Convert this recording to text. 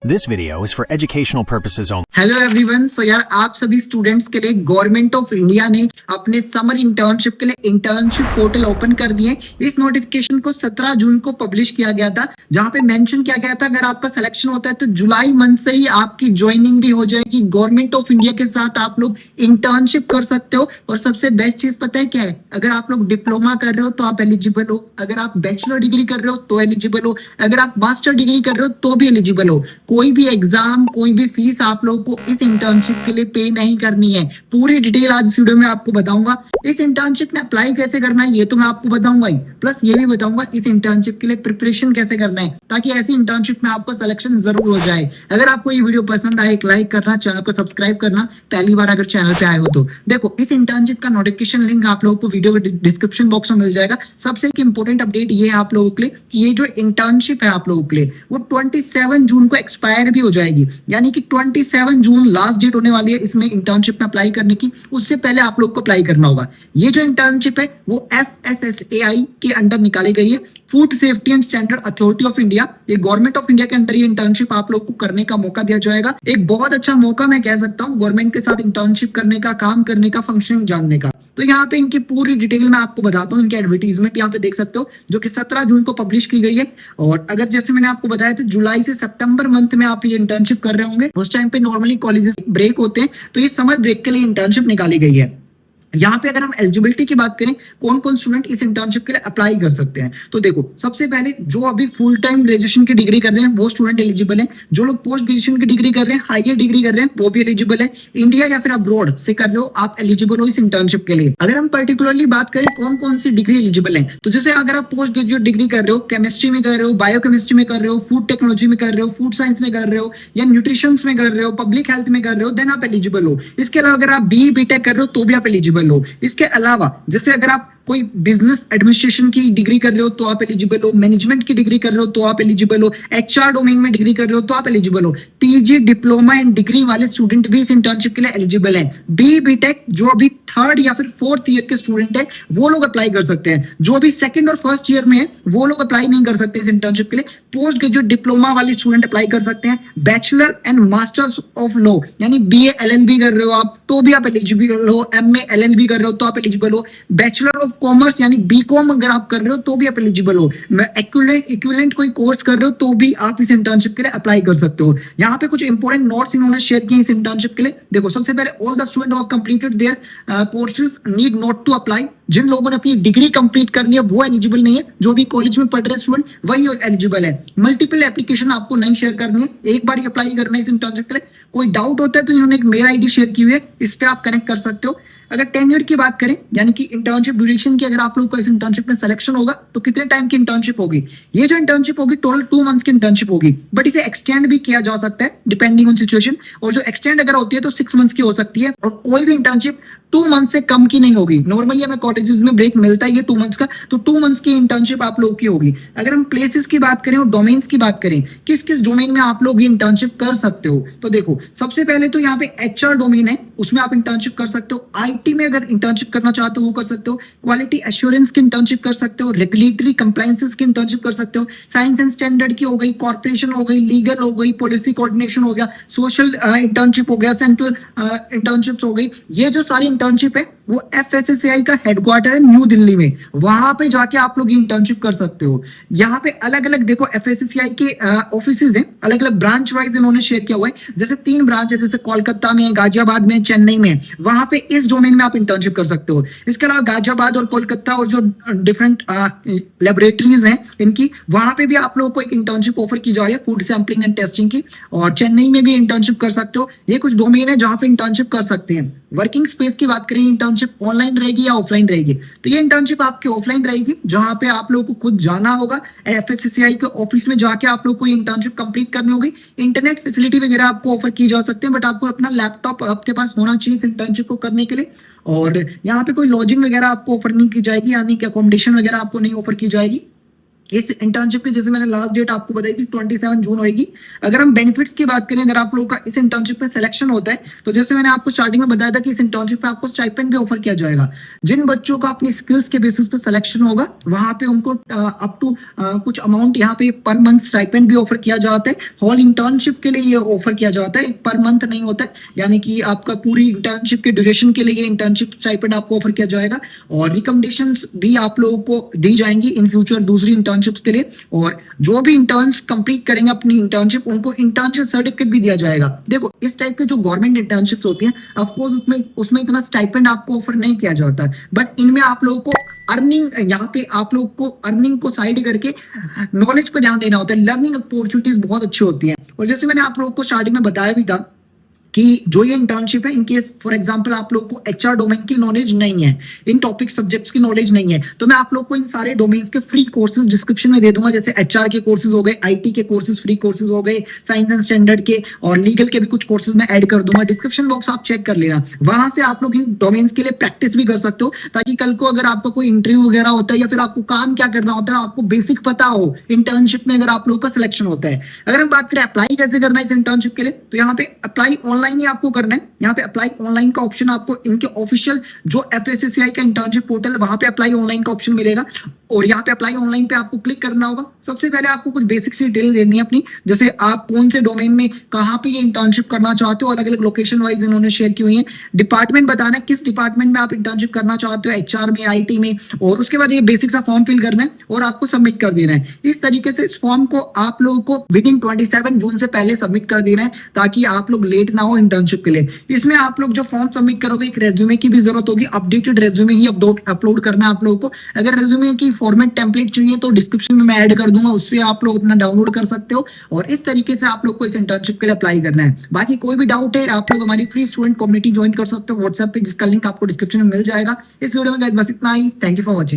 This video is for educational purposes only. Hello everyone. So यार आप सभी students के लिए गवर्नमेंट ऑफ इंडिया ने अपने समर इंटर्नशिप के लिए इंटर्नशिप पोर्टल ओपन कर दिए। इस नोटिफिकेशन को 17 जून को पब्लिश किया गया था, जहां पे मेंशन किया गया था अगर आपका सिलेक्शन होता है तो जुलाई मंथ से ही आपकी ज्वाइनिंग भी हो जाएगी। गवर्नमेंट ऑफ इंडिया के साथ आप लोग इंटर्नशिप कर सकते हो। और सबसे बेस्ट चीज पता है क्या है, अगर आप लोग डिप्लोमा कर रहे हो तो आप एलिजिबल हो, अगर आप बैचलर डिग्री कर रहे हो तो एलिजिबल हो, अगर आप मास्टर डिग्री कर रहे हो तो भी एलिजिबल हो। कोई भी एग्जाम कोई भी फीस आप लोगों को इस इंटर्नशिप के लिए पे नहीं करनी है। पूरी डिटेल आज इस वीडियो में आपको बताऊंगा। इस इंटर्नशिप में अप्लाई कैसे करना है ये तो मैं आपको बताऊंगा ही, प्लस ये भी बताऊंगा इस इंटर्नशिप के लिए प्रिपरेशन कैसे करना है, ताकि ऐसी इंटर्नशिप में आपको सिलेक्शन जरूर हो जाए। अगर आपको ये वीडियो पसंद आए, एक लाइक करना, चैनल को सब्सक्राइब करना, पहली बार अगर चैनल पे आए हो तो। देखो इस इंटर्नशिप का नोटिफिकेशन लिंक आप लोगों को वीडियो के डिस्क्रिप्शन बॉक्स में मिल जाएगा। सबसे एक इंपॉर्टेंट अपडेट ये है आप लोगों के लिए कि ये जो इंटर्नशिप है आप लोगों के लिए वो 27 जून को एक्सपायर भी हो जाएगी, यानी कि 27 जून लास्ट डेट होने वाली है इसमें इंटर्नशिप में अप्लाई करने की। उससे पहले आप लोग को अप्लाई करना होगा। ये जो इंटर्नशिप है वो FSSAI के अंडर निकाली गई है, food safety and standard authority of India. ये गवर्नमेंट ऑफ इंडिया के अंडर ये इंटर्नशिप आप लोग को करने का मौका दिया जाएगा। एक बहुत अच्छा मौका मैं कह सकता हूँ गवर्नमेंट के साथ इंटर्नशिप करने का, काम करने का, फंक्शन जानने का। तो यहाँ पे इनकी पूरी डिटेल में आपको बताता हूँ। इनकी एडवर्टीजमेंट यहाँ पे देख सकते हो जो कि 17 जून को पब्लिश की गई है। और अगर जैसे मैंने आपको बताया था जुलाई से सितंबर मंथ में आप ये इंटर्नशिप कर रहे होंगे, उस टाइम पे नॉर्मली कॉलेजेस ब्रेक होते हैं, तो ये समर ब्रेक के लिए इंटर्नशिप निकाली गई है। यहाँ पे अगर हम एलिजिबिलिटी की बात करें कौन कौन स्टूडेंट इस इंटर्नशिप के लिए अप्लाई कर सकते हैं, तो देखो सबसे पहले जो अभी फुल टाइम ग्रेजुएशन की डिग्री कर रहे हैं वो स्टूडेंट एलिजिबल है। जो लोग पोस्ट ग्रेजुएशन की डिग्री कर रहे हैं, हायर डिग्री कर रहे हैं, वो भी एलिजिबल है। इंडिया या फिर अब्रॉड से कर रहे हो आप एलिजिबल हो इस इंटर्नशिप के लिए। अगर हम पर्टिकुलरली बात करें कौन कौन सी डिग्री एलिजिबल है, तो जैसे अगर आप पोस्ट ग्रेजुएट डिग्री कर रहे हो, केमिस्ट्री में कर रहे हो, बायोकेमिस्ट्री में कर रहे हो, फूड टेक्नोलॉजी में कर रहे हो, फूड साइंस में कर रहे हो, या न्यूट्रिशन में कर रहे हो, पब्लिक हेल्थ में कर रहे हो, देन आप एलिजिबल हो। इसके अलावा अगर आप BE BTech कर रहे हो तो भी आप एलिजिबल हो। इसके अलावा जैसे अगर आप कोई बिजनेस एडमिनिस्ट्रेशन की डिग्री कर रहे हो तो आप एलिजिबल हो, मैनेजमेंट की डिग्री कर रहे हो तो आप एलिजिबल हो, HR डोमेन में डिग्री कर रहे हो तो आप एलिजिबल हो। PG डिप्लोमा एंड डिग्री वाले स्टूडेंट भी इस इंटर्नशिप के लिए एलिजिबल हैं। BE BTech जो अभी 3rd या फिर 4th ईयर के स्टूडेंट है वो लोग अप्लाई कर सकते हैं। जो अभी 2nd और 1st ईयर में है वो लोग अप्लाई नहीं कर सकते इस इंटर्नशिप के लिए। पोस्ट ग्रेजुएट डिप्लोमा वाले स्टूडेंट अप्लाई कर सकते हैं। Bachelor and masters of law यानी BA LLB कर रहे हो आप तो भी आप एलिजिबल हो, MA LLB कर रहे हो तो आप एलिजिबल हो। बैचलर ऑफ कॉमर्स यानी BCom अगर आप कर रहे हो तो भी आप एलिजिबल हो। इक्विवेलेंट कोई कोर्स कर रहे हो तो भी आप इस इंटर्नशिप के लिए अप्लाई कर सकते हो। यहाँ पे कुछ इंपोर्टेंट नोट्स इन्होंने शेयर किए इस इंटर्नशिप के लिए। देखो सबसे पहले all the student who have completed their courses need not to apply. जिन लोगों ने अपनी डिग्री कंप्लीट कर ली है वो एलिजिबल नहीं है, जो भी कॉलेज में पढ़ रहे स्टूडेंट वही एलिजिबल है। मल्टीपल एप्लीकेशन आपको नहीं शेयर करनी है, एक बार ही अप्लाई करना है इस इंटर्नशिप के लिए। कोई डाउट होता है तो इन्होंने एक मेल ID शेयर की हुई है, इस पे आप कनेक्ट कर सकते हो। अगर टेन्योर की बात करें यानी कि इंटर्नशिप ड्यूरेशन की, अगर आप लोग को इस इंटर्नशिप में सिलेक्शन होगा तो कितने टाइम की इंटर्नशिप होगी, ये जो इंटर्नशिप होगी टोटल 2 मंथ्स की इंटर्नशिप होगी, बट इसे एक्सटेंड भी किया जा सकता है डिपेंडिंग ऑन सिचुएशन। और जो एक्सटेंड अगर होती है तो 6 मंथ्स की हो सकती है। और कोई भी इंटर्नशिप 2 मंथ से कम की नहीं होगी। नॉर्मली हमें कॉलेजेस में ब्रेक मिलता है 2 मंथ्स का, तो 2 मंथ्स की इंटर्नशिप आप लोग की होगी। अगर हम प्लेसेस की बात करें और डोमेन्स की बात करें, किस किस डोमेन में आप लोग ये इंटर्नशिप कर सकते हो, तो देखो सबसे पहले तो यहाँ पे HR डोमेन है, उसमें आप इंटर्नशिप कर सकते हो। IT में अगर इंटर्नशिप करना चाहते हो वो कर सकते हो। क्वालिटी एश्योरेंस की इंटर्नशिप कर सकते हो। रेगुलेटरी कंप्लायंसेस की इंटर्नशिप कर सकते हो। साइंस एंड स्टैंडर्ड की हो गई, कॉर्पोरेशन हो गई, लीगल हो गई, पॉलिसी कोऑर्डिनेशन हो गया, सोशल इंटर्नशिप हो गया, सेंट्रल इंटर्नशिप्स हो गई। ये जो सारी इंटर्नशिप है वो FSSAI का हेडक्वार्टर है न्यू दिल्ली में, वहां पे जाके आप लोग इंटर्नशिप कर सकते हो। यहाँ पे अलग अलग देखो FSSAI के ऑफिसेज हैं, अलग अलग ब्रांच वाइज इन्होंने शेयर किया हुआ है। जैसे 3 ब्रांच है, जैसे कोलकाता में, गाजियाबाद में, चेन्नई में, वहां पे इस डोमेन में आप इंटर्नशिप कर सकते हो। इसके अलावा गाजियाबाद और कोलकाता और जो डिफरेंट लेबोरेटरीज हैं इनकी, वहां पे भी आप लोगों को एक इंटर्नशिप ऑफर की जा रही है फूड सैंपलिंग एंड टेस्टिंग की। और चेन्नई में भी इंटर्नशिप कर सकते हो। ये कुछ डोमेन है जहां पे इंटर्नशिप कर सकते हैं। वर्किंग स्पेस की बात करें, इंटर्नशिप ऑनलाइन रहेगी या ऑफलाइन रहेगी, तो ये इंटर्नशिप आपकी ऑफलाइन रहेगी, जहां पे आप लोगों को खुद जाना होगा FSSAI के ऑफिस में जाके आप लोग को इंटर्नशिप कंप्लीट करनी होगी। इंटरनेट फैसिलिटी वगैरह आपको ऑफर की जा सकते हैं, बट आपको अपना लैपटॉप आपके पास होना चाहिए इस इंटर्नशिप को करने के लिए। और यहाँ पे कोई लॉजिंग वगैरह आपको ऑफर नहीं की जाएगी, यानी कि अकोमोडेशन वगैरह आपको नहीं ऑफर की जाएगी। इस इंटर्नशिप की जैसे मैंने लास्ट डेट आपको बताई थी 27 जून होगी। अगर हम बेनिफिट्स की बात करें, अगर आप लोगों का इस इंटर्नशिप में सिलेक्शन होता है तो जैसे मैंने आपको स्टार्टिंग में बताया था कि इस इंटर्नशिप पे आपको स्टाइपेंड भी ऑफर किया जाएगा। जिन बच्चों का अपनी स्किल्स के बेसिस पे सिलेक्शन होगा वहां पे उनको अप टू कुछ अमाउंट यहाँ पे पर मंथ स्टाइपेंड भी ऑफर किया जाता है। होल इंटर्नशिप के लिए ये ऑफर किया जाता है, एक पर मंथ नहीं होता है, यानी कि आपका पूरी इंटर्नशिप के ड्यूरेशन के लिए इंटर्नशिप स्टाइपेंड आपको ऑफर किया जाएगा। और रिकमेंडेशंस भी आप लोगों को दी जाएंगी इन फ्यूचर दूसरी इंटर्नशिप्स के लिए। और जो भी इंटर्न्स कंप्लीट करेंगे अपनी इंटर्नशिप उनको इंटर्नशिप सर्टिफिकेट भी दिया जाएगा। देखो इस टाइप के जो गवर्नमेंट इंटर्नशिप्स होती हैं ऑफ कोर्स उसमें इतना स्टाइपेंड आपको ऑफर नहीं किया जाता, बट इनमें आप लोगों को अर्निंग, यहाँ पे आप लोग को अर्निंग को साइड करके नॉलेज पर ध्यान देना होता है। लर्निंग अपॉर्चुनिटीज बहुत अच्छी होती हैं। और जैसे मैंने आप लोगों को स्टार्टिंग में बताया भी था कि जो ये इंटर्नशिप है, इनकेस फॉर एग्जांपल आप लोग को एचआर डोमेन की नॉलेज नहीं है, इन टॉपिक सब्जेक्ट्स की नॉलेज नहीं है, तो मैं आप लोग को इन सारे डोमेन्स के फ्री कोर्सेज डिस्क्रिप्शन में दे दूंगा। जैसे एचआर के कोर्सेज हो गए, आईटी के कोर्सेज फ्री कोर्सेज हो गए, साइंस एंड स्टैंडर्ड के और लीगल के भी कुछ कोर्सेज मैं ऐड कर दूंगा। डिस्क्रिप्शन बॉक्स आप चेक कर लेना, वहां से आप लोग इन डोमेन्स के लिए प्रैक्टिस भी कर सकते हो, ताकि कल को अगर आपका कोई इंटरव्यू वगैरह होता है या फिर आपको काम क्या करना होता है आपको बेसिक पता हो इंटर्नशिप में, अगर आप लोग का सिलेक्शन होता है। अगर हम बात करें अप्लाई कैसे करना है इस इंटर्नशिप के लिए, तो यहाँ पे अप्लाई ऑनलाइन ही आपको करना है। यहाँ पे अप्लाई ऑनलाइन का ऑप्शन आपको इनके ऑफिशियल जो एफएससीआई का इंटर्नशिप पोर्टल है वहां पे अप्लाई ऑनलाइन का ऑप्शन मिलेगा। और यहाँ पे अप्लाई ऑनलाइन पे आपको क्लिक करना होगा। सबसे पहले आपको कुछ बेसिक सी डिटेल देनी है अपनी, जैसे आप कौन से डोमेन में कहाँ पे ये इंटर्नशिप करना चाहते हो, अलग अलग लोकेशन वाइज इन्होंने शेयर की हुई है। डिपार्टमेंट बताना है किस डिपार्टमेंट में आप इंटर्नशिप करना चाहते हो, एचआर में, आईटी में। और उसके बाद ये बेसिक सा फॉर्म फिल करना है और आपको सबमिट कर देना है। इस तरीके से इस फॉर्म को आप लोगों को विद इन 27 जून से पहले सबमिट कर देना है, ताकि आप लोग लेट ना हो इंटर्नशिप के लिए। इसमें आप लोग जो फॉर्म सबमिट करोगे एक रेज्यूमे की भी जरूरत होगी, अपडेटेड रेज्यूमे ही अपलोड करना है आप लोगों को। अगर रेज्यूमे की फॉर्मेट टेम्पलेट चाहिए तो डिस्क्रिप्शन में मैं ऐड कर दूंगा, उससे आप लोग अपना डाउनलोड कर सकते हो। और इस तरीके से आप लोग को इस इंटर्नशिप के लिए अप्लाई करना है। बाकी कोई भी डाउट है आप लोग हमारी फ्री स्टूडेंट कम्युनिटी ज्वाइन कर सकते हो व्हाट्सएप पे, जिसका लिंक आपको डिस्क्रिप्शन में मिल जाएगा। इस वीडियो में गाइस बस इतना ही। Thank you for watching.